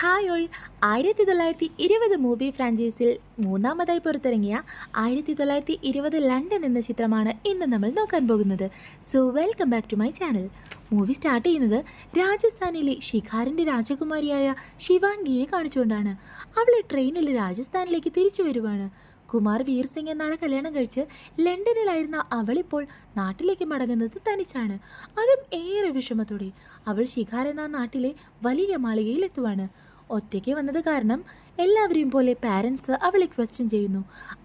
Hi all 1920 movie ഫ്രാഞ്ചൈസിൽ മൂന്നാമതായി പുറത്തിറങ്ങിയ 1920 London എന്ന ചിത്രമാണ് ഇന്ന് നമ്മൾ നോക്കാൻ പോകുന്നത്. So welcome back to my channel. Movie start ചെയ്യുന്നത് രാജസ്ഥാനിലെ ഷിഖാറിൻ്റെ രാജകുമാരിയായ ശിവാംഗിയെ കാണിച്ചുകൊണ്ടാണ്. അവൾ ട്രെയിനിൽ രാജസ്ഥാനിലേക്ക് തിരിച്ചു വരുവാണ്. കുമാർ വീർ സിംഗ് എന്നാണ് കല്യാണം കഴിച്ച് ലണ്ടനിലായിരുന്ന അവളിപ്പോൾ നാട്ടിലേക്ക് മടങ്ങുന്നത് തനിച്ചാണ്. അതും ഏറെ വിഷമത്തോടെ അവൾ ശിഖാർ എന്ന നാട്ടിലെ വലിയ മാളികയിൽ എത്തുവാണ്. ഒറ്റയ്ക്ക് വന്നത് കാരണം എല്ലാവരെയും പോലെ പാരൻസ് അവളെ ക്വസ്റ്റ്യൻ ചെയ്യുന്നു.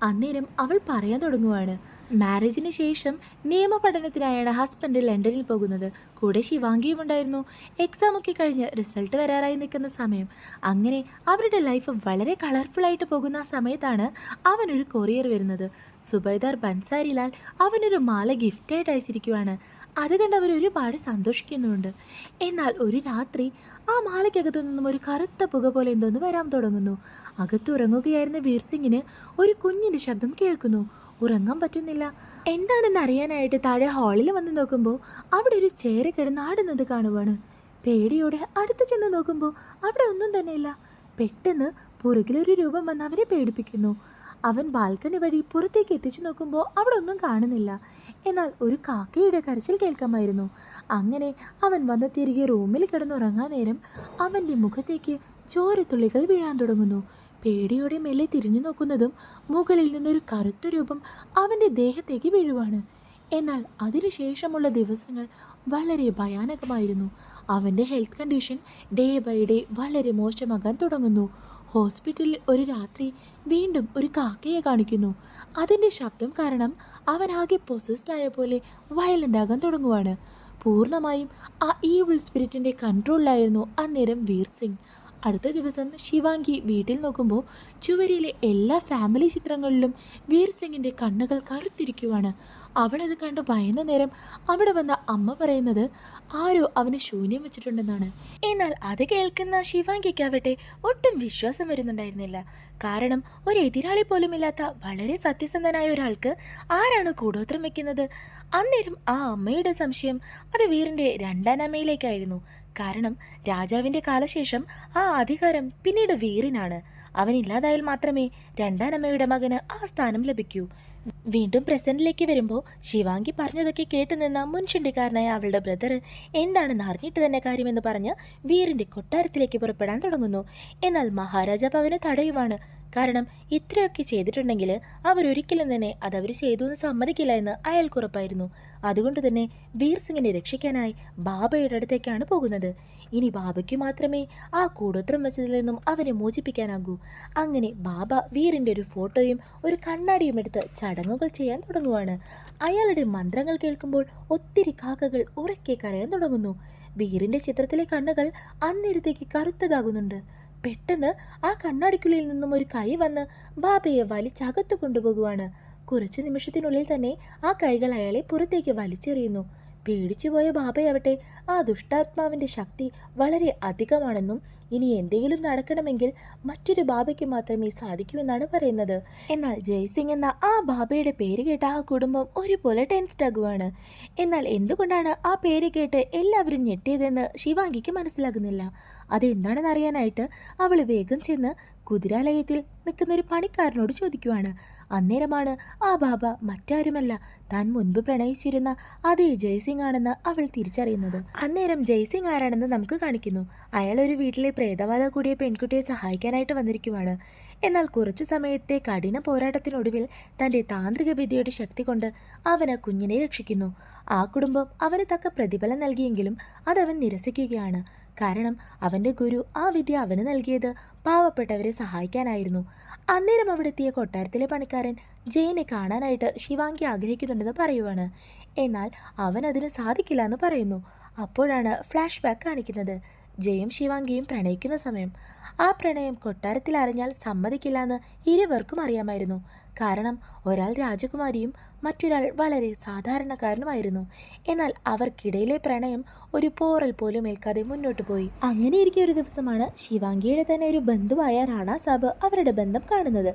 അന്നേരം അവൾ പറയാൻ തുടങ്ങുവാണ്. മാരേജിന് ശേഷം നിയമ പഠനത്തിനായാണ് ഹസ്ബൻഡ് ലണ്ടനിൽ പോകുന്നത്. കൂടെ ശിവാംഗിയും ഉണ്ടായിരുന്നു. എക്സാം ഒക്കെ കഴിഞ്ഞ് റിസൾട്ട് വരാറായി നിൽക്കുന്ന സമയം. അങ്ങനെ അവരുടെ ലൈഫ് വളരെ കളർഫുള്ളായിട്ട് പോകുന്ന ആ സമയത്താണ് അവനൊരു കൊറിയർ വരുന്നത്. സുബൈദാർ ബൻസാരിലാൽ അവനൊരു മാല ഗിഫ്റ്റായിട്ട് അയച്ചിരിക്കുവാണ്. അത് കണ്ട് അവർ ഒരുപാട് സന്തോഷിക്കുന്നുണ്ട്. എന്നാൽ ഒരു രാത്രി ആ മാലയ്ക്കകത്തു നിന്നും ഒരു കറുത്ത പുക പോലെ എന്തോന്ന് വരാൻ തുടങ്ങുന്നു. അകത്തുറങ്ങുകയായിരുന്ന വീർ സിംഗിന് ഒരു കുഞ്ഞിൻ്റെ ശബ്ദം കേൾക്കുന്നു. ഉറങ്ങാൻ പറ്റുന്നില്ല. എന്താണെന്ന് അറിയാനായിട്ട് താഴെ ഹാളിൽ വന്ന് നോക്കുമ്പോൾ അവിടെ ഒരു ചേര കിടന്ന് ആടുന്നത് കാണുവാണ്. പേടിയോടെ അടുത്ത് ചെന്ന് നോക്കുമ്പോൾ അവിടെ ഒന്നും തന്നെയില്ല. പെട്ടെന്ന് പുറകിലൊരു രൂപം വന്ന് അവരെ പേടിപ്പിക്കുന്നു. അവൻ ബാൽക്കണി വഴി പുറത്തേക്ക് എത്തിച്ചു നോക്കുമ്പോൾ അവിടെ ഒന്നും കാണുന്നില്ല. എന്നാൽ ഒരു കാക്കയുടെ കരച്ചിൽ കേൾക്കാമായിരുന്നു. അങ്ങനെ അവൻ വന്ന് തിരികെ റൂമിൽ കിടന്നുറങ്ങാൻ നേരം അവൻ്റെ മുഖത്തേക്ക് ചോരത്തുള്ളികൾ വീഴാൻ തുടങ്ങുന്നു. പേടിയോടെ മെല്ലെ തിരിഞ്ഞു നോക്കുന്നതും മുകളിൽ നിന്നൊരു കറുത്ത രൂപം അവൻ്റെ ദേഹത്തേക്ക് വീഴുവാണ്. എന്നാൽ അതിനുശേഷമുള്ള ദിവസങ്ങൾ വളരെ ഭയാനകമായിരുന്നു. അവൻ്റെ health condition day by day വളരെ മോശമാകാൻ തുടങ്ങുന്നു. ഹോസ്പിറ്റലിൽ ഒരു രാത്രി വീണ്ടും ഒരു കാക്കയെ കാണിക്കുന്നു. അതിൻ്റെ ശബ്ദം കാരണം അവൻ ആകെ പൊസസ്ഡ് ആയ പോലെ വയലൻ്റ് ആകാൻ തുടങ്ങുവാണ്. പൂർണ്ണമായും ആ ഈവിൾ സ്പിരിറ്റിൻ്റെ കൺട്രോളിലായിരുന്നു അന്നേരം വീർ സിംഗ്. അടുത്ത ദിവസം ശിവാംഗി വീട്ടിൽ നോക്കുമ്പോൾ ചുവരിലെ എല്ലാ ഫാമിലി ചിത്രങ്ങളിലും വീർ സിംഗിൻ്റെ കണ്ണുകൾ കറുത്തിരിക്കുവാണ്. അവളത് കണ്ട് ഭയന്ന നേരം അവിടെ വന്ന അമ്മ പറയുന്നത് ആരോ അവന് ശൂന്യം വെച്ചിട്ടുണ്ടെന്നാണ്. എന്നാൽ അത് കേൾക്കുന്ന ശിവാംഗിക്കാവട്ടെ ഒട്ടും വിശ്വാസം വരുന്നുണ്ടായിരുന്നില്ല. കാരണം ഒരു എതിരാളി പോലുമില്ലാത്ത വളരെ സത്യസന്ധനായ ഒരാൾക്ക് ആരാണ് കൂടോത്രം വെക്കുന്നത്? അന്നേരം ആ അമ്മയുടെ സംശയം അത് വീറിൻ്റെ രണ്ടാം അമ്മയിലേക്കായിരുന്നു. കാരണം രാജാവിൻ്റെ കാലശേഷം ആ അധികാരം പിന്നീട് വീറിനാണ്. അവനില്ലാതായാൽ മാത്രമേ രണ്ടാം അമ്മയുടെ മകന് ആ സ്ഥാനം ലഭിക്കൂ. വീണ്ടും പ്രസന്റിലേക്ക് വരുമ്പോൾ ശിവാംഗി പറഞ്ഞതൊക്കെ കേട്ടു നിന്ന മുൻചുണ്ടിക്കാരനായ അവളുടെ ബ്രദർ എന്താണെന്ന് അറിഞ്ഞിട്ട് തന്നെ കാര്യമെന്ന് പറഞ്ഞ് വീറിൻ്റെ കൊട്ടാരത്തിലേക്ക് പുറപ്പെടാൻ തുടങ്ങുന്നു. എന്നാൽ മഹാരാജാവ് അവനെ തടയുവാണ്. കാരണം ഇത്രയൊക്കെ ചെയ്തിട്ടുണ്ടെങ്കിൽ അവരൊരിക്കലും തന്നെ അതവർ ചെയ്തു എന്ന് സമ്മതിക്കില്ല എന്ന് അയാൾക്കുറപ്പായിരുന്നു. അതുകൊണ്ട് തന്നെ വീർ സിംഗിനെ രക്ഷിക്കാനായി ബാബയുടെ അടുത്തേക്കാണ് പോകുന്നത്. ഇനി ബാബയ്ക്ക് മാത്രമേ ആ കൂടോത്രം വെച്ചതിൽ നിന്നും അവനെ മോചിപ്പിക്കാനാകൂ. അങ്ങനെ ബാബ വീറിൻ്റെ ഒരു ഫോട്ടോയും ഒരു കണ്ണാടിയും എടുത്ത് ചടങ്ങുകൾ ചെയ്യാൻ തുടങ്ങുവാണ്. അയാളുടെ മന്ത്രങ്ങൾ കേൾക്കുമ്പോൾ ഒത്തിരി കാക്കകൾ ഉറക്കെ കരയാൻ തുടങ്ങുന്നു. വീറിൻ്റെ ചിത്രത്തിലെ കണ്ണുകൾ അന്നേരത്തേക്ക് കറുത്തതാകുന്നുണ്ട്. പെട്ടെന്ന് ആ കണ്ണാടിക്കുള്ളിൽ നിന്നും ഒരു കൈ വന്ന് ബാബയെ വലിച്ചകത്തു കൊണ്ടുപോകുവാണ്. കുറച്ചു നിമിഷത്തിനുള്ളിൽ തന്നെ ആ കൈകൾ അയാളെ പുറത്തേക്ക് വലിച്ചെറിയുന്നു. പേടിച്ചുപോയ ബാബയാവട്ടെ ആ ദുഷ്ടാത്മാവിൻ്റെ ശക്തി വളരെ അധികമാണെന്നും ഇനി എന്തെങ്കിലും നടക്കണമെങ്കിൽ മറ്റൊരു ബാബയ്ക്ക് മാത്രമേ സാധിക്കൂ എന്നാണ് പറയുന്നത്. എന്നാൽ ജയ്സിംഗ് എന്ന ആ ബാബയുടെ പേര് കേട്ട ആ കുടുംബം ഒരുപോലെ ടെൻസ്ഡ് ആകുവാണ്. എന്നാൽ എന്തുകൊണ്ടാണ് ആ പേര് കേട്ട് എല്ലാവരും ഞെട്ടിയതെന്ന് ശിവാംഗിക്ക് മനസ്സിലാകുന്നില്ല. അതെന്താണെന്ന് അറിയാനായിട്ട് അവൾ വേഗം ചെന്ന് കുതിരാലയത്തിൽ നിൽക്കുന്നൊരു പണിക്കാരനോട് ചോദിക്കുവാണ്. അന്നേരമാണ് ആ ബാബ മറ്റാരുമല്ല താൻ മുൻപ് പ്രണയിച്ചിരുന്ന അതേ ജയ്സിംഗ് ആണെന്ന് അവൾ തിരിച്ചറിയുന്നത്. അന്നേരം ജയ്സിംഗ് ആരാണെന്ന് നമുക്ക് കാണിക്കുന്നു. അയാൾ ഒരു വീട്ടിലെ പ്രേതബാധ കൂടിയ പെൺകുട്ടിയെ സഹായിക്കാനായിട്ട് വന്നിരിക്കുവാണ്. എന്നാൽ കുറച്ചു സമയത്തെ കഠിന പോരാട്ടത്തിനൊടുവിൽ തൻ്റെ താന്ത്രിക വിദ്യയുടെ ശക്തി കൊണ്ട് അവൻ ആ കുഞ്ഞിനെ രക്ഷിക്കുന്നു. ആ കുടുംബം അവന് തക്ക പ്രതിഫലം നൽകിയെങ്കിലും അതവൻ നിരസിക്കുകയാണ്. കാരണം അവൻ്റെ ഗുരു ആ വിദ്യ അവന് നൽകിയത് പാവപ്പെട്ടവരെ സഹായിക്കാനായിരുന്നു. അന്നേരം അവിടെ എത്തിയ കൊട്ടാരത്തിലെ പണിക്കാരൻ ജയനെ കാണാനായിട്ട് ശിവാംഗി ആഗ്രഹിക്കുന്നുണ്ടെന്ന് പറയുവാണ്. എന്നാൽ അവൻ അതിന് സാധിക്കില്ല എന്ന് പറയുന്നു. അപ്പോഴാണ് ഫ്ലാഷ് ബാക്ക് കാണിക്കുന്നത്. ജയും ശിവാംഗിയും പ്രണയിക്കുന്ന സമയം. ആ പ്രണയം കൊട്ടാരത്തിൽ അറിഞ്ഞാൽ സമ്മതിക്കില്ല എന്ന് ഇരുവർക്കും അറിയാമായിരുന്നു. കാരണം ഒരാൾ രാജകുമാരിയും മറ്റൊരാൾ വളരെ സാധാരണക്കാരനുമായിരുന്നു. എന്നാൽ അവർക്കിടയിലെ പ്രണയം ഒരു പോറൽ പോലും ഏൽക്കാതെ മുന്നോട്ട് പോയി. അങ്ങനെയിരിക്കെ ഒരു ദിവസമാണ് ശിവാംഗിയുടെ തന്നെ ഒരു ബന്ധുവായ റാണ സാബ് അവരുടെ ബന്ധം കാണുന്നത്.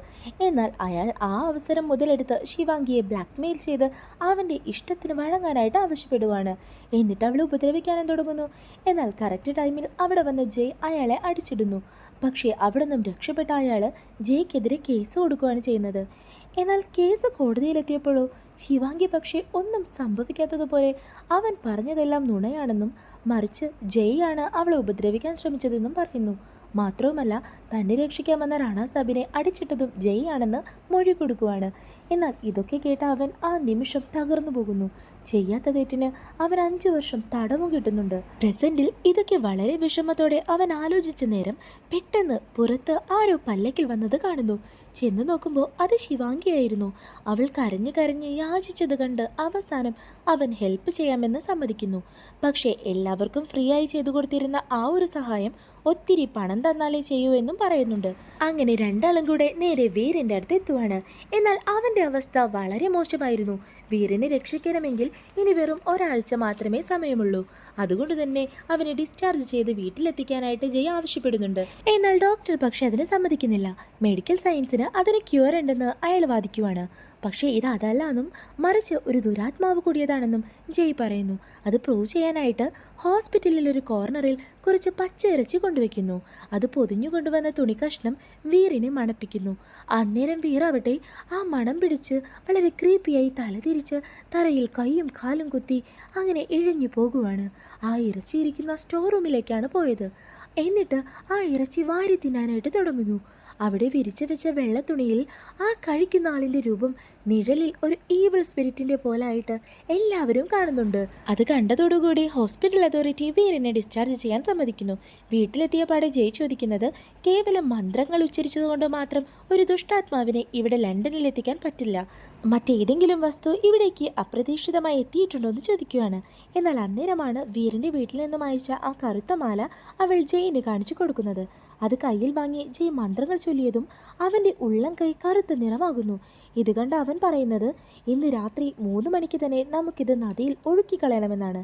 എന്നാൽ അയാൾ ആ അവസരം മുതലെടുത്ത് ശിവാംഗിയെ ബ്ലാക്ക്മെയിൽ ചെയ്ത് അവൻ്റെ ഇഷ്ടത്തിന് വഴങ്ങാനായിട്ട് ആവശ്യപ്പെടുവാണ്. എന്നിട്ട് അവളെ ഉപദ്രവിക്കാനും തുടങ്ങുന്നു. എന്നാൽ കറക്റ്റ് ടൈമിൽ അവിടെ വന്ന ജയ് അയാളെ അടിച്ചിടുന്നു. പക്ഷേ അവിടെ നിന്നും രക്ഷപ്പെട്ട അയാൾ ജയ്ക്കെതിരെ കേസ് കൊടുക്കുകയാണ് ചെയ്യുന്നത്. എന്നാൽ കേസ് കോടതിയിലെത്തിയപ്പോഴോ ശിവാംഗി പക്ഷേ ഒന്നും സംഭവിക്കാത്തതുപോലെ അവൻ പറഞ്ഞതെല്ലാം നുണയാണെന്നും മറിച്ച് ജയ് ആണ് അവളെ ഉപദ്രവിക്കാൻ ശ്രമിച്ചതെന്നും പറയുന്നു. മാത്രവുമല്ല, തന്നെ രക്ഷിക്കാൻ വന്ന റാണ സാബിനെ അടിച്ചിട്ടതും ജയ് ആണെന്ന് മൊഴി കൊടുക്കുവാണ്. എന്നാൽ ഇതൊക്കെ കേട്ട അവൻ ആ നിമിഷം തകർന്നു പോകുന്നു. ചെയ്യാത്ത തെറ്റിന് അവൻ 5 വർഷം തടവും കിട്ടുന്നുണ്ട്. പ്രസന്റിൽ ഇതൊക്കെ വളരെ വിഷമത്തോടെ അവൻ ആലോചിച്ച നേരം പെട്ടെന്ന് പുറത്ത് ആരോ പല്ലക്കിൽ വന്നത് കാണുന്നു. ചെന്ന് നോക്കുമ്പോൾ അത് ശിവാംഗിയായിരുന്നു. അവൾ കരഞ്ഞു കരഞ്ഞ് യാചിച്ചത് കണ്ട് അവസാനം അവൻ ഹെൽപ്പ് ചെയ്യാമെന്ന് സമ്മതിക്കുന്നു. പക്ഷേ എല്ലാവർക്കും ഫ്രീ ആയി ചെയ്തു കൊടുത്തിരുന്ന ആ ഒരു സഹായം ഒത്തിരി പണം തന്നാലേ ചെയ്യൂ എന്നും പറയുന്നുണ്ട്. അങ്ങനെ രണ്ടാളും കൂടെ നേരെ വീരൻ്റെ അടുത്ത് എത്തുവാണ്. എന്നാൽ അവൻ്റെ അവസ്ഥ വളരെ മോശമായിരുന്നു. വീരനെ രക്ഷിക്കണമെങ്കിൽ ഇനി വെറും ഒരാഴ്ച മാത്രമേ സമയമുള്ളൂ. അതുകൊണ്ട് തന്നെ അവനെ ഡിസ്ചാർജ് ചെയ്ത് വീട്ടിലെത്തിക്കാനായിട്ട് ജയ് ആവശ്യപ്പെടുന്നുണ്ട്. എന്നാൽ ഡോക്ടർ പക്ഷെ അതിന് സമ്മതിക്കുന്നില്ല. മെഡിക്കൽ സയൻസിന് അതിന് ക്യൂർ ഉണ്ടെന്ന് അയാൾ വാദിക്കുവാണ്. പക്ഷേ ഇത് അതല്ലെന്നും മറിച്ച് ഒരു ദുരാത്മാവ് കൂടിയതാണെന്നും ജയ് പറയുന്നു. അത് പ്രൂവ് ചെയ്യാനായിട്ട് ഹോസ്പിറ്റലിൽ ഒരു കോർണറിൽ കുറച്ച് പച്ച ഇറച്ചി കൊണ്ടുവയ്ക്കുന്നു. അത് പൊതിഞ്ഞു കൊണ്ടുവന്ന തുണിക്കഷ്ണം വീറിനെ മണപ്പിക്കുന്നു. അന്നേരം വീറാവട്ടെ ആ മണം പിടിച്ച് വളരെ ക്രീപ്പിയായി തലതിരിച്ച് തറയിൽ കൈയും കാലും കുത്തി അങ്ങനെ ഇഴഞ്ഞു പോകുവാണ്. ആ ഇറച്ചി ഇരിക്കുന്ന സ്റ്റോർ റൂമിലേക്കാണ് പോയത്. എന്നിട്ട് ആ ഇറച്ചി വാരി തിന്നാനായിട്ട് തുടങ്ങുന്നു. അവിടെ വിരിച്ചു വെച്ച വെള്ളത്തുണിയിൽ ആ കഴിക്കുന്ന ആളിൻ്റെ രൂപം നിഴലിൽ ഒരു ഈവിൾ സ്പിരിറ്റിൻ്റെ പോലായിട്ട് എല്ലാവരും കാണുന്നുണ്ട്. അത് കണ്ടതോടുകൂടി ഹോസ്പിറ്റൽ അതോറിറ്റി വീരനെ ഡിസ്ചാർജ് ചെയ്യാൻ സമ്മതിക്കുന്നു. വീട്ടിലെത്തിയ പാടെ ജയ് ചോദിക്കുന്നത് കേവലം മന്ത്രങ്ങൾ ഉച്ചരിച്ചതുകൊണ്ട് മാത്രം ഒരു ദുഷ്ടാത്മാവിനെ ഇവിടെ ലണ്ടനിൽ എത്തിക്കാൻ പറ്റില്ല. മറ്റേതെങ്കിലും വസ്തു ഇവിടേക്ക് അപ്രതീക്ഷിതമായി എത്തിയിട്ടുണ്ടോ എന്ന് ചോദിക്കുകയാണ്. എന്നാൽ അന്നേരമാണ് വീരൻ്റെ വീട്ടിൽ നിന്നും അയച്ച ആ കറുത്ത മാല അവൾ ജയിന് കാണിച്ചു കൊടുക്കുന്നത്. അത് കയ്യിൽ വാങ്ങി ജയ് മന്ത്രങ്ങൾ ചൊല്ലിയതും അവൻ്റെ ഉള്ളം കൈ കറുത്ത നിറമാകുന്നു. ഇത് കണ്ട് അവൻ പറയുന്നത് ഇന്ന് രാത്രി 3 മണിക്ക് തന്നെ നമുക്കിത് നദിയിൽ ഒഴുക്കിക്കളയണമെന്നാണ്.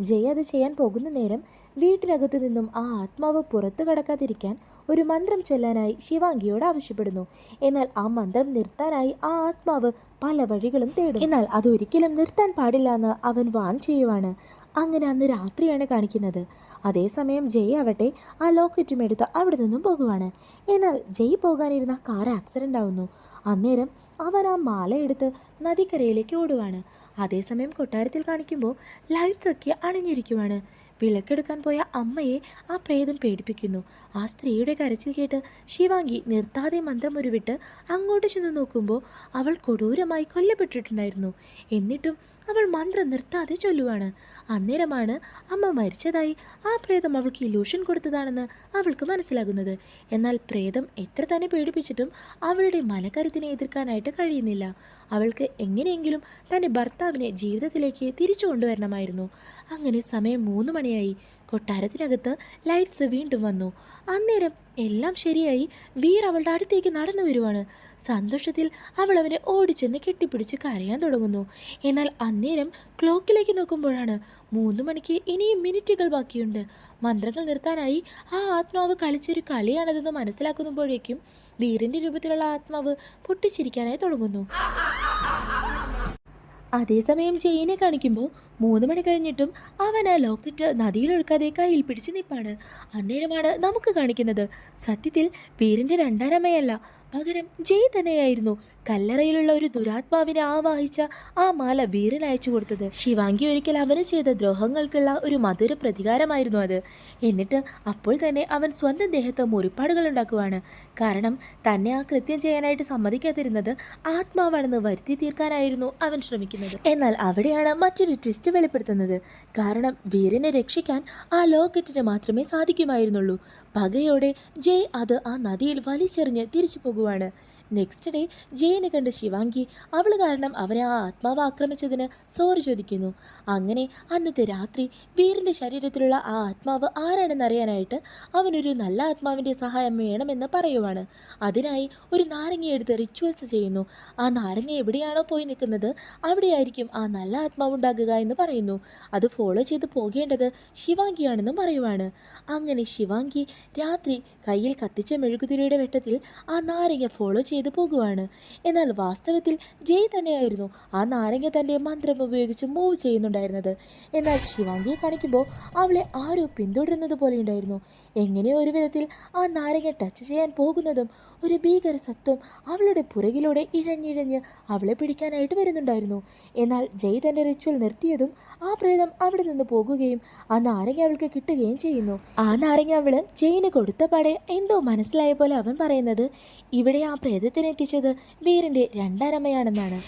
ജയ് അത് ചെയ്യാൻ പോകുന്ന നേരം വീട്ടിനകത്തു നിന്നും ആ ആത്മാവ് പുറത്തു കടക്കാതിരിക്കാൻ ഒരു മന്ത്രം ചൊല്ലാനായി ശിവാംഗിയോട് ആവശ്യപ്പെടുന്നു. എന്നാൽ ആ മന്ത്രം നിർത്താനായി ആ ആത്മാവ് പല വഴികളും തേടും. എന്നാൽ അതൊരിക്കലും നിർത്താൻ പാടില്ല എന്ന് അവൻ വാൺ ചെയ്യുവാണ്. അങ്ങനെ അന്ന് രാത്രിയാണ് കാണിക്കുന്നത്. അതേസമയം ജയ് ആവട്ടെ ആ ലോക്കറ്റും എടുത്ത് അവിടെ നിന്നും പോകുവാണ്. എന്നാൽ ജയ് പോകാനിരുന്ന കാർ ആക്സിഡൻ്റ് ആവുന്നു. അന്നേരം അവൻ ആ മാല എടുത്ത് നദിക്കരയിലേക്ക് ഓടുവാണ്. അതേസമയം കൊട്ടാരത്തിൽ കാണിക്കുമ്പോൾ ലൈറ്റ്സൊക്കെ അണിഞ്ഞിരിക്കുവാണ്. വിളക്കെടുക്കാൻ പോയ അമ്മയെ ആ പ്രേതം പേടിപ്പിക്കുന്നു. ആ സ്ത്രീയുടെ കരച്ചിൽ കേട്ട് ശിവാംഗി നിർത്താതെ മന്ത്രം ഉരുവിട്ട് അങ്ങോട്ട് ചെന്ന് നോക്കുമ്പോൾ അവൾ കൊടൂരമായി കൊല്ലപ്പെട്ടിട്ടുണ്ടായിരുന്നു. എന്നിട്ടും അവൾ മന്ത്രം നിർത്താതെ ചൊല്ലുവാണ്. അന്നേരമാണ് അമ്മ മരിച്ചതായി ആ പ്രേതം അവൾക്ക് ഇലൂഷൻ കൊടുത്തതാണെന്ന് അവൾക്ക് മനസ്സിലാകുന്നത്. എന്നാൽ പ്രേതം എത്ര തന്നെ പേടിപ്പിച്ചിട്ടും അവളുടെ മനക്കരുത്തിനെ എതിർക്കാനായിട്ട് കഴിയുന്നില്ല. അവൾക്ക് എങ്ങനെയെങ്കിലും തൻ്റെ ഭർത്താവിനെ ജീവിതത്തിലേക്ക് തിരിച്ചു കൊണ്ടുവരണമായിരുന്നു. അങ്ങനെ സമയം 3 മണിയായി. കൊട്ടാരത്തിനകത്ത് ലൈറ്റ്സ് വീണ്ടും വന്നു. അന്നേരം എല്ലാം ശരിയായി. വീർ അവളുടെ അടുത്തേക്ക് നടന്നു വരുവാണ്. സന്തോഷത്തിൽ അവൾ അവനെ ഓടിച്ചെന്ന് കെട്ടിപ്പിടിച്ച് കരയാൻ തുടങ്ങുന്നു. എന്നാൽ അന്നേരം ക്ലോക്കിലേക്ക് നോക്കുമ്പോഴാണ് 3 മണിക്ക് ഇനിയും മിനിറ്റുകൾ ബാക്കിയുണ്ട്. മന്ത്രങ്ങൾ നിർത്താനായി ആ ആത്മാവ് കളിച്ചൊരു കളിയാണതെന്ന് മനസ്സിലാക്കുമ്പോഴേക്കും വീറിൻ്റെ രൂപത്തിലുള്ള ആത്മാവ് പൊട്ടിച്ചിരിക്കാനായി തുടങ്ങുന്നു. അതേസമയം ജയിനെ കാണിക്കുമ്പോൾ 3 മണി കഴിഞ്ഞിട്ടും അവൻ ആ ലോക്കറ്റ് നദിയിലൊഴുക്കാതെ കയ്യിൽ പിടിച്ച് നിൽപ്പാണ്. അന്നേരമാണ് നമുക്ക് കാണിക്കുന്നത് സത്യത്തിൽ വീരൻ്റെ രണ്ടാനമ്മയല്ല, പകരം ജയ് തന്നെയായിരുന്നു കല്ലറയിലുള്ള ഒരു ദുരാത്മാവിനെ ആവാഹിച്ച ആ മാല വീരൻ അയച്ചു കൊടുത്തത്. ശിവാംഗി ഒരിക്കൽ അവന് ചെയ്ത ദ്രോഹങ്ങൾക്കുള്ള ഒരു മധുര പ്രതികാരമായിരുന്നു അത്. എന്നിട്ട് അപ്പോൾ തന്നെ അവൻ സ്വന്തം ദേഹത്ത് മുറിപ്പാടുകൾ ഉണ്ടാക്കുവാണ്. കാരണം തന്നെ ആ കൃത്യം ചെയ്യാനായിട്ട് സമ്മതിക്കാതിരുന്നത് ആത്മാവാണെന്ന് വരുത്തി തീർക്കാനായിരുന്നു അവൻ ശ്രമിക്കുന്നത്. എന്നാൽ അവിടെയാണ് മറ്റൊരു ട്വിസ്റ്റ് വെളിപ്പെടുത്തുന്നത്. കാരണം വീരനെ രക്ഷിക്കാൻ ആ ലോക്കറ്റിന് മാത്രമേ സാധിക്കുമായിരുന്നുള്ളൂ. പകയോടെ ജയ് അത് ആ നദിയിൽ വലിച്ചെറിഞ്ഞ് തിരിച്ചു പോകുവാണ്. നെക്സ്റ്റ് ഡേ ജയിനെ കണ്ട് ശിവാംഗി അവൾ കാരണം അവനെ ആ ആത്മാവ് ആക്രമിച്ചതിന് സോറി ചോദിക്കുന്നു. അങ്ങനെ അന്നത്തെ രാത്രി വീറിൻ്റെ ശരീരത്തിലുള്ള ആ ആത്മാവ് ആരാണെന്ന് അറിയാനായിട്ട് അവനൊരു നല്ല ആത്മാവിൻ്റെ സഹായം വേണമെന്ന് പറയുവാണ്. അതിനായി ഒരു നാരങ്ങ എടുത്ത് റിച്വൽസ് ചെയ്യുന്നു. ആ നാരങ്ങ എവിടെയാണോ പോയി നിൽക്കുന്നത് അവിടെയായിരിക്കും ആ നല്ല ആത്മാവ് ഉണ്ടാകുക എന്ന് പറയുന്നു. അത് ഫോളോ ചെയ്ത് പോകേണ്ടത് ശിവാംഗിയാണെന്നും പറയുവാണ്. അങ്ങനെ ശിവാംഗി രാത്രി കയ്യിൽ കത്തിച്ച മെഴുകുതിരിയുടെ വെട്ടത്തിൽ ആ നാരങ്ങ ഫോളോ ചെയ്ത് പോകുവാണ്. എന്നാൽ വാസ്തവത്തിൽ ജയ് തന്നെയായിരുന്നു ആ നാരങ്ങ തൻ്റെ മന്ത്രം ഉപയോഗിച്ച് മൂവ് ചെയ്യുന്നുണ്ടായിരുന്നത്. എന്നാൽ ശിവാംഗിയെ കാണിക്കുമ്പോൾ അവളെ ആരോ പിന്തുടരുന്നത് പോലെ ഉണ്ടായിരുന്നു. എങ്ങനെയോ ഒരു വിധത്തിൽ ആ നാരങ്ങ ടച്ച് ചെയ്യാൻ പോകുന്നതും ഒരു ഭീകര സത്വം അവളുടെ പുറകിലൂടെ ഇഴഞ്ഞിഴഞ്ഞ് അവളെ പിടിക്കാനായിട്ട് വരുന്നുണ്ടായിരുന്നു. എന്നാൽ ജയ് തൻ്റെ റിച്വൽ നിർത്തിയതും ആ പ്രേതം അവിടെ നിന്ന് പോകുകയും ആ നാരങ്ങ അവൾക്ക് കിട്ടുകയും ചെയ്യുന്നു. ആ നാരങ്ങ അവള് ജയിന് കൊടുത്ത പാടെ എന്തോ മനസ്സിലായ പോലെ അവൻ പറയുന്നത് ഇവിടെ ആ പ്രേതത്തിനെ എത്തിച്ചത് വീറിൻ്റെ രണ്ടാനമ്മയാണെന്നാണ്.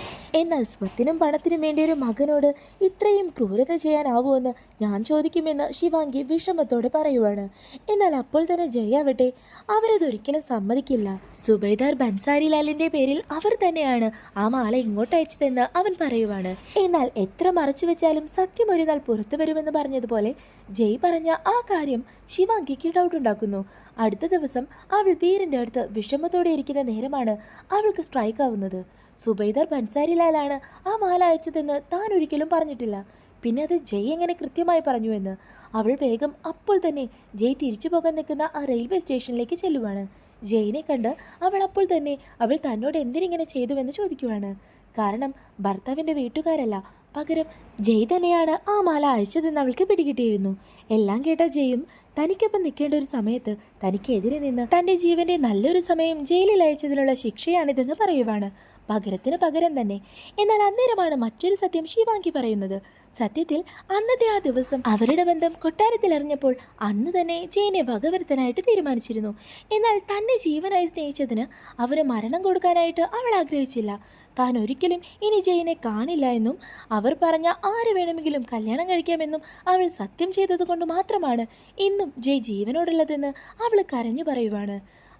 എന്നാൽ സ്വത്തിനും പണത്തിനും വേണ്ടി ഒരു മകനോട് ഇത്രയും ക്രൂരത ചെയ്യാനാവുമെന്ന് ഞാൻ ചോദിക്കുമെന്ന് ശിവാംഗി വിഷമത്തോടെ പറയുവാണ്. എന്നാൽ അപ്പോൾ തന്നെ ജയാവട്ടെ അവരതൊരിക്കലും സമ്മതിക്കില്ല. സുബൈദാർ ബൻസാരിലാലിന്റെ പേരിൽ അവർ തന്നെയാണ് ആ മാല ഇങ്ങോട്ട് അയച്ചതെന്ന് അവൻ പറയുവാണ്. എന്നാൽ എത്ര മറച്ചു വെച്ചാലും സത്യം ഒരു നാൾ പുറത്തു വരുമെന്ന് പറഞ്ഞതുപോലെ ജയ് പറഞ്ഞ ആ കാര്യം ശിവാംഗിക്ക് ഡൗട്ടുണ്ടാക്കുന്നു. അടുത്ത ദിവസം അവൾ വീറിൻ്റെ അടുത്ത് വിഷമത്തോടെ ഇരിക്കുന്ന നേരമാണ് അവൾക്ക് സ്ട്രൈക്ക് ആവുന്നത്. സുബൈദാർ ബൻസാരിലാലാണ് ആ മാല അയച്ചതെന്ന് താൻ ഒരിക്കലും പറഞ്ഞിട്ടില്ല. പിന്നെ അത് ജയ് എങ്ങനെ കൃത്യമായി പറഞ്ഞു എന്ന് അവൾ വേഗം അപ്പോൾ തന്നെ ജയ് തിരിച്ചു പോകാൻ നിൽക്കുന്ന ആ റെയിൽവേ സ്റ്റേഷനിലേക്ക് ചെല്ലുവാണ്. ജയിനെ കണ്ട് അവൾ അപ്പോൾ തന്നെ അവൾ തന്നോട് എന്തിനിങ്ങനെ ചെയ്തുവെന്ന് ചോദിക്കുവാണ്. കാരണം ഭർത്താവിൻ്റെ വീട്ടുകാരല്ല, പകരം ജയ് തന്നെയാണ് ആ മാല അയച്ചതെന്ന് അവൾക്ക് പിടികിട്ടിയിരുന്നു. എല്ലാം കേട്ട ജയും തനിക്കൊപ്പം നിൽക്കേണ്ട ഒരു സമയത്ത് തനിക്കെതിരെ നിന്ന് തൻ്റെ ജീവൻ്റെ നല്ലൊരു സമയം ജയിലിൽ അയച്ചതിനുള്ള ശിക്ഷയാണിതെന്ന് പറയുവാണ്. പകരത്തിന് പകരം തന്നെ. എന്നാൽ അന്നേരമാണ് മറ്റൊരു സത്യം ശിവാംഗി പറയുന്നത്. സത്യത്തിൽ അന്നത്തെ ആ ദിവസം അവരുടെ ബന്ധം കൊട്ടാരത്തിൽ അറിഞ്ഞപ്പോൾ അന്ന് തന്നെ ജയനെ ഭഗവരത്തനായിട്ട് തീരുമാനിച്ചിരുന്നു. എന്നാൽ തന്നെ ജീവനായി സ്നേഹിച്ചതിന് അവന് മരണം കൊടുക്കാനായിട്ട് അവൾ ആഗ്രഹിച്ചില്ല. താൻ ഒരിക്കലും ഇനി ജയനെ കാണില്ല എന്നും അവർ പറഞ്ഞ ആര് വേണമെങ്കിലും കല്യാണം കഴിക്കാമെന്നും അവൾ സത്യം ചെയ്തതുകൊണ്ട് മാത്രമാണ് ഇന്നും ജയ് ജീവനോടുള്ളതെന്ന് അവൾ കരഞ്ഞു പറയുവാണ്.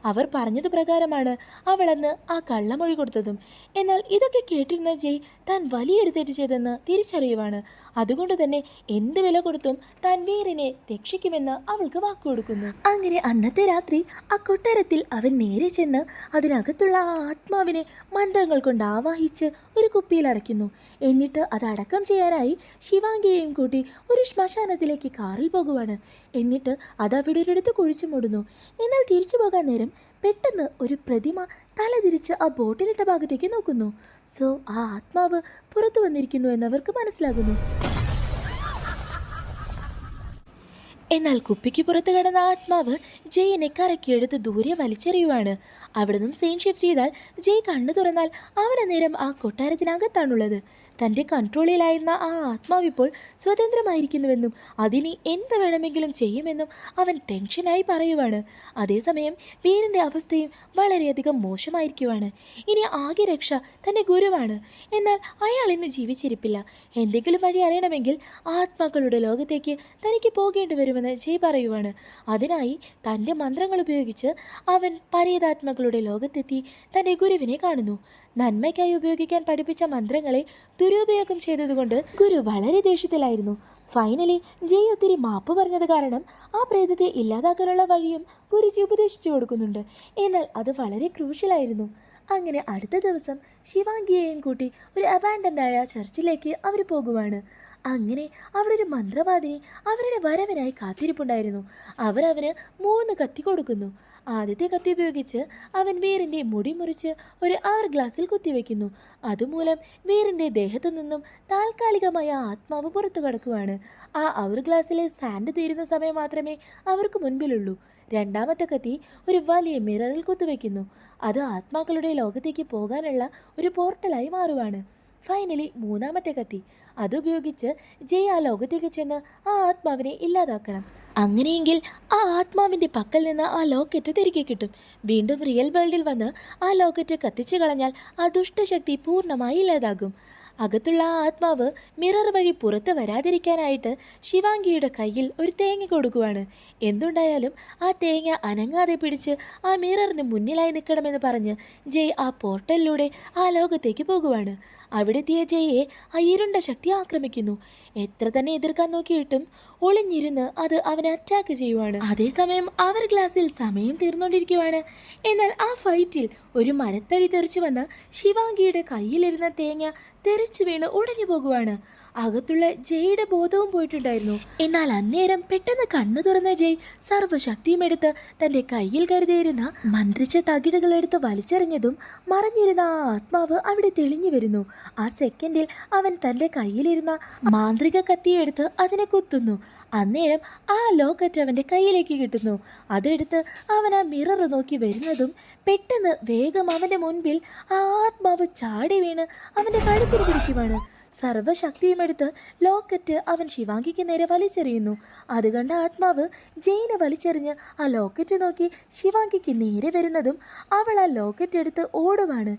അവർ പറഞ്ഞത് പ്രകാരമാണ് അവളന്ന് ആ കള്ളമൊഴി കൊടുത്തതും. എന്നാൽ ഇതൊക്കെ കേട്ടിരുന്ന ജയ് താൻ വലിയൊരു തെറ്റ് ചെയ്തെന്ന് തിരിച്ചറിയുവാണ്. അതുകൊണ്ട് തന്നെ എന്ത് വില കൊടുത്തും താൻ വീറിനെ രക്ഷിക്കുമെന്ന് അവൾക്ക് വാക്കുകൊടുക്കുന്നു. അങ്ങനെ അന്നത്തെ രാത്രി ആ കൊട്ടാരത്തിൽ അവൻ നേരെ ചെന്ന് അതിനകത്തുള്ള ആ ആത്മാവിനെ മന്ത്രങ്ങൾ കൊണ്ട് ആവാഹിച്ച് ഒരു കുപ്പിയിൽ അടയ്ക്കുന്നു. എന്നിട്ട് അത് അടക്കം ചെയ്യാനായി ശിവാംഗിയെയും കൂട്ടി ഒരു ശ്മശാനത്തിലേക്ക് കാറിൽ പോകുവാണ്. എന്നിട്ട് അത് അവിടെ ഒരിടത്ത് കുഴിച്ചു മൂടുന്നു. എന്നാൽ തിരിച്ചു പോകാൻ നേരം പെട്ടെന്ന് ഒരു പ്രതിമ തലതിരിച്ച് ആ ബോട്ടിലിട്ട ഭാഗത്തേക്ക് നോക്കുന്നു. സോ ആ ആത്മാവ് പുറത്തു വന്നിരിക്കുന്നു എന്നവർക്ക് മനസ്സിലാകുന്നു. എന്നാൽ കുപ്പിക്ക് പുറത്ത് കിടന്ന ആത്മാവ് ജയിനെ കറക്കിയെടുത്ത് ദൂരെ വലിച്ചെറിയുവാണ്. അവിടെ നിന്നും സീൻ ഷിഫ്റ്റ് ചെയ്താൽ ജയ് കണ്ണു തുറന്നാൽ അവൻ അന്നേരം ആ കൊട്ടാരത്തിനകത്താണുള്ളത്. തൻ്റെ കൺട്രോളിലായിരുന്ന ആ ആത്മാവ് ഇപ്പോൾ സ്വതന്ത്രമായിരിക്കുന്നുവെന്നും അതിനി എന്ത് വേണമെങ്കിലും ചെയ്യുമെന്നും അവൻ ടെൻഷനായി പറയുവാണ്. അതേസമയം വീറിൻ്റെ അവസ്ഥയും വളരെയധികം മോശമായിരിക്കുവാണ്. ഇനി ആകെ രക്ഷ തൻ്റെ ഗുരുവാണ്. എന്നാൽ അയാൾ ഇന്ന് ജീവിച്ചിരിപ്പില്ല. എന്തെങ്കിലും വഴി അറിയണമെങ്കിൽ ആത്മാക്കളുടെ ലോകത്തേക്ക് തനിക്ക് പോകേണ്ടി വരുമെന്ന് ജയ് പറയുവാണ്. അതിനായി തൻ്റെ മന്ത്രങ്ങൾ ഉപയോഗിച്ച് അവൻ പരേതാത്മാക്കളുടെ ലോകത്തെത്തി തൻ്റെ ഗുരുവിനെ കാണുന്നു. നന്മയ്ക്കായി ഉപയോഗിക്കാൻ പഠിപ്പിച്ച മന്ത്രങ്ങളെ ദുരുപയോഗം ചെയ്തതുകൊണ്ട് ഗുരു വളരെ ദേഷ്യത്തിലായിരുന്നു. ഫൈനലി ജയ് ഒത്തിരി മാപ്പ് പറഞ്ഞത് കാരണം ആ പ്രേതത്തെ ഇല്ലാതാക്കാനുള്ള വഴിയും ഗുരുജി ഉപദേശിച്ചു കൊടുക്കുന്നുണ്ട്. എന്നാൽ അത് വളരെ ക്രൂഷ്യലായിരുന്നു. അങ്ങനെ അടുത്ത ദിവസം ശിവാംഗിയെയും കൂട്ടി ഒരു അബാൻഡൻ്റായ ചർച്ചിലേക്ക് അവർ പോകുവാണ്. അങ്ങനെ അവിടെ ഒരു മന്ത്രവാദിനി അവരുടെ വരവിനായി കാത്തിരിപ്പുണ്ടായിരുന്നു. അവർ അവന് 3 കത്തി കൊടുക്കുന്നു. ആദ്യത്തെ കത്തി ഉപയോഗിച്ച് അവൻ വീറിൻ്റെ മുടി മുറിച്ച് ഒരു അവർ ഗ്ലാസ്സിൽ കുത്തിവെക്കുന്നു. അതുമൂലം വീറിൻ്റെ ദേഹത്തു നിന്നും താൽക്കാലികമായ ആത്മാവ് പുറത്തു കടക്കുവാണ്. ആ അവർ ഗ്ലാസ്സിലെ സാൻഡ് തീരുന്ന സമയം മാത്രമേ അവർക്ക് മുൻപിലുള്ളൂ. രണ്ടാമത്തെ കത്തി ഒരു വലിയ മിററിൽ കുത്തിവെക്കുന്നു. അത് ആത്മാക്കളുടെ ലോകത്തേക്ക് പോകാനുള്ള ഒരു പോർട്ടലായി മാറുവാണ്. ഫൈനലി മൂന്നാമത്തെ കത്തി അതുപയോഗിച്ച് ജയ് ആ ലോകത്തേക്ക് ചെന്ന് ആ ആത്മാവിനെ ഇല്ലാതാക്കണം. അങ്ങനെയെങ്കിൽ ആ ആത്മാവിൻ്റെ പക്കൽ നിന്ന് ആ ലോക്കറ്റ് തിരികെ കിട്ടും. വീണ്ടും റിയൽ വേൾഡിൽ വന്ന് ആ ലോക്കറ്റ് കത്തിച്ചു കളഞ്ഞാൽ ആ ദുഷ്ടശക്തി പൂർണ്ണമായി ഇല്ലാതാകും. അകത്തുള്ള ആ ആത്മാവ് മിറർ വഴി പുറത്ത് വരാതിരിക്കാനായിട്ട് ശിവാംഗിയുടെ കയ്യിൽ ഒരു തേങ്ങ കൊടുക്കുവാണ്. എന്തുണ്ടായാലും ആ തേങ്ങ അനങ്ങാതെ പിടിച്ച് ആ മിററിന് മുന്നിലായി നിൽക്കണമെന്ന് പറഞ്ഞ് ജയ് ആ പോർട്ടലിലൂടെ ആ ലോകത്തേക്ക് പോകുവാണ്. അവിടെത്തിയ ജയെ ആ ഇരുണ്ട ശക്തി ആക്രമിക്കുന്നു. എത്ര തന്നെ എതിർക്കാൻ നോക്കിയിട്ടും ഒളിഞ്ഞിരുന്ന് അത് അവനെ അറ്റാക്ക് ചെയ്യുവാണ്. അതേസമയം അവർ ഗ്ലാസ്സിൽ സമയം തീർന്നുകൊണ്ടിരിക്കുവാണ്. എന്നാൽ ആ ഫൈറ്റിൽ ഒരു മരത്തടി തെറിച്ചു വന്ന് ശിവാംഗിയുടെ കയ്യിലിരുന്ന തേങ്ങ തെറിച്ചു വീണ് ഉടഞ്ഞു പോകുവാണ്. അകത്തുള്ള ജയുടെ ബോധവും പോയിട്ടുണ്ടായിരുന്നു. എന്നാൽ അന്നേരം പെട്ടെന്ന് കണ്ണു തുറന്ന ജയ് സർവ്വശക്തിയും എടുത്ത് തന്റെ കയ്യിൽ കരുതിയിരുന്ന മന്ത്രിച്ച തകിടുകൾ എടുത്ത് വലിച്ചെറിഞ്ഞതും മറഞ്ഞിരുന്ന ആ ആത്മാവ് അവിടെ തെളിഞ്ഞു വരുന്നു. ആ സെക്കൻഡിൽ അവൻ തന്റെ കയ്യിലിരുന്ന മാന്ത്രിക കത്തിയെടുത്ത് അതിനെ കുത്തുന്നു. അന്നേരം ആ ലോക്കറ്റ് അവൻ്റെ കയ്യിലേക്ക് കിട്ടുന്നു. അതെടുത്ത് അവൻ ആ മിറർ നോക്കി വരുന്നതും പെട്ടെന്ന് വേഗം അവൻ്റെ മുൻപിൽ ആ ആത്മാവ് ചാടി വീണ് അവൻ്റെ കഴുത്തിന് പിടിക്കുവാണ്. സർവ്വശക്തിയും എടുത്ത് ലോക്കറ്റ് അവൻ ശിവാംഗിക്ക് നേരെ വലിച്ചെറിയുന്നു. അത് കണ്ട ആത്മാവ് ജയിനെ വലിച്ചെറിഞ്ഞ് ആ ലോക്കറ്റ് നോക്കി ശിവാംഗിക്ക് നേരെ വരുന്നതും അവൾ ആ ലോക്കറ്റ് എടുത്ത് ഓടുവാണ്.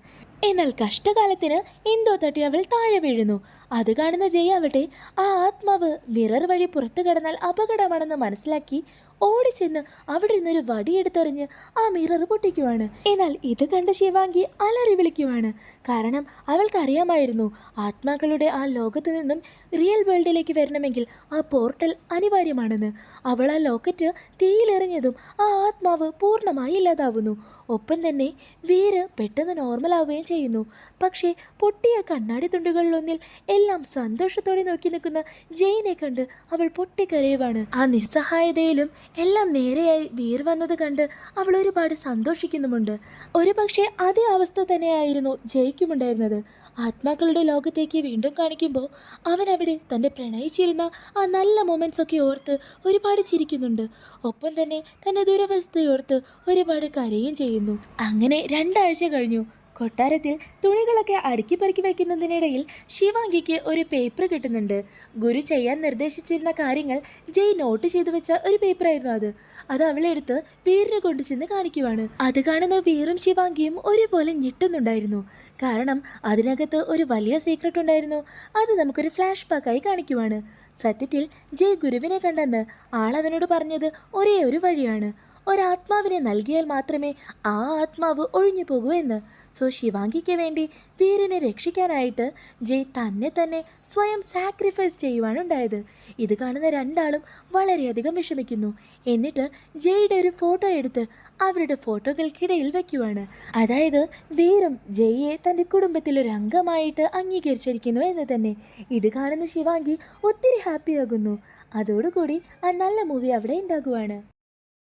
എന്നാൽ കഷ്ടകാലത്തിന് എന്തോ തട്ടി അവൾ താഴെ വീഴുന്നു. അത് കാണുന്ന ജയ് ആവട്ടെ ആ ആത്മാവ് മിറർ വഴി പുറത്തു കടന്നാൽ അപകടമാണെന്ന് മനസ്സിലാക്കി ഓടിച്ചെന്ന് അവിടെ നിന്നൊരു വടിയെടുത്തെറിഞ്ഞ് ആ മിറർ പൊട്ടിക്കുവാണ്. എന്നാൽ ഇത് കണ്ട ശിവാംഗി അലറി വിളിക്കുവാണ്. കാരണം അവൾക്കറിയാമായിരുന്നു ആത്മാക്കളുടെ ആ ലോകത്ത് നിന്നും റിയൽ വേൾഡിലേക്ക് വരണമെങ്കിൽ ആ പോർട്ടൽ അനിവാര്യമാണെന്ന്. അവൾ ആ ലോക്കറ്റ് തീയിലെറിഞ്ഞതും ആ ആത്മാവ് പൂർണ്ണമായി ഇല്ലാതാവുന്നു. ഒപ്പം തന്നെ വീര് പെട്ടെന്ന് നോർമലാവുകയും ചെയ്യുന്നു. പക്ഷേ പൊട്ടിയ കണ്ണാടി തുണ്ടുകളിലൊന്നിൽ എല്ലാം സന്തോഷത്തോടെ നോക്കി നിൽക്കുന്ന ജയിനെ കണ്ട് അവൾ പൊട്ടിക്കരയുവാണ്. ആ നിസ്സഹായതയിലും എല്ലാം നേരെയായി വീർ വന്നത് കണ്ട് അവൾ ഒരുപാട് സന്തോഷിക്കുന്നുമുണ്ട്. ഒരു പക്ഷേ അതേ അവസ്ഥ തന്നെയായിരുന്നു ജയിക്കുമുണ്ടായിരുന്നത്. ആത്മാക്കളുടെ ലോകത്തേക്ക് വീണ്ടും കാണിക്കുമ്പോൾ അവൻ അവിടെ തൻ്റെ പ്രണയിച്ചിരുന്ന ആ നല്ല മൊമെൻറ്റ്സ് ഒക്കെ ഓർത്ത് ഒരുപാട് ചിരിക്കുന്നുണ്ട്. ഒപ്പം തന്നെ തൻ്റെ ദുരവസ്ഥയോർത്ത് ഒരുപാട് കരയും ചെയ്യുന്നു. അങ്ങനെ 2 ആഴ്ച കഴിഞ്ഞു. കൊട്ടാരത്തിൽ തുണികളൊക്കെ അടുക്കി പെറുക്കി വയ്ക്കുന്നതിനിടയിൽ ശിവാംഗിക്ക് ഒരു പേപ്പർ കിട്ടുന്നുണ്ട്. ഗുരു ചെയ്യാൻ നിർദ്ദേശിച്ചിരുന്ന കാര്യങ്ങൾ ജയ് നോട്ട് ചെയ്തു വെച്ച ഒരു പേപ്പറായിരുന്നു അത് അവളെടുത്ത് വീറിനെ കൊണ്ടു ചെന്ന് കാണിക്കുവാണ്. അത് കാണുന്ന വീറും ശിവാംഗിയും ഒരുപോലെ ഞെട്ടുന്നുണ്ടായിരുന്നു. കാരണം അതിനകത്ത് ഒരു വലിയ സീക്രട്ട് ഉണ്ടായിരുന്നു. അത് നമുക്കൊരു ഫ്ലാഷ് ബാക്കായി കാണിക്കുവാണ്. സത്യത്തിൽ ജയ് ഗുരുവിനെ കണ്ടെന്ന് ആളവനോട് പറഞ്ഞത് ഒരേ ഒരു വഴിയാണ്. ഒരാത്മാവിനെ നൽകിയാൽ മാത്രമേ ആ ആത്മാവ് ഒഴിഞ്ഞു പോകൂ എന്ന്. സോ ശിവാംഗിക്ക് വേണ്ടി വീരനെ രക്ഷിക്കാനായിട്ട് ജയ് തന്നെ സ്വയം സാക്രിഫൈസ് ചെയ്യുവാണ് ഉണ്ടായത്. ഇത് കാണുന്ന 2 ആളും വളരെയധികം വിഷമിക്കുന്നു. എന്നിട്ട് ജയുടെ ഒരു ഫോട്ടോ എടുത്ത് അവരുടെ ഫോട്ടോകൾക്കിടയിൽ വയ്ക്കുവാണ്. അതായത് വീറും ജയ്യെ തൻ്റെ കുടുംബത്തിലൊരു അംഗമായിട്ട് അംഗീകരിച്ചിരിക്കുന്നു എന്ന് തന്നെ. ഇത് കാണുന്ന ശിവാംഗി ഒത്തിരി ഹാപ്പിയാകുന്നു. അതോടുകൂടി ആ നല്ല മൂവി അവിടെ ഉണ്ടാകുവാണ്.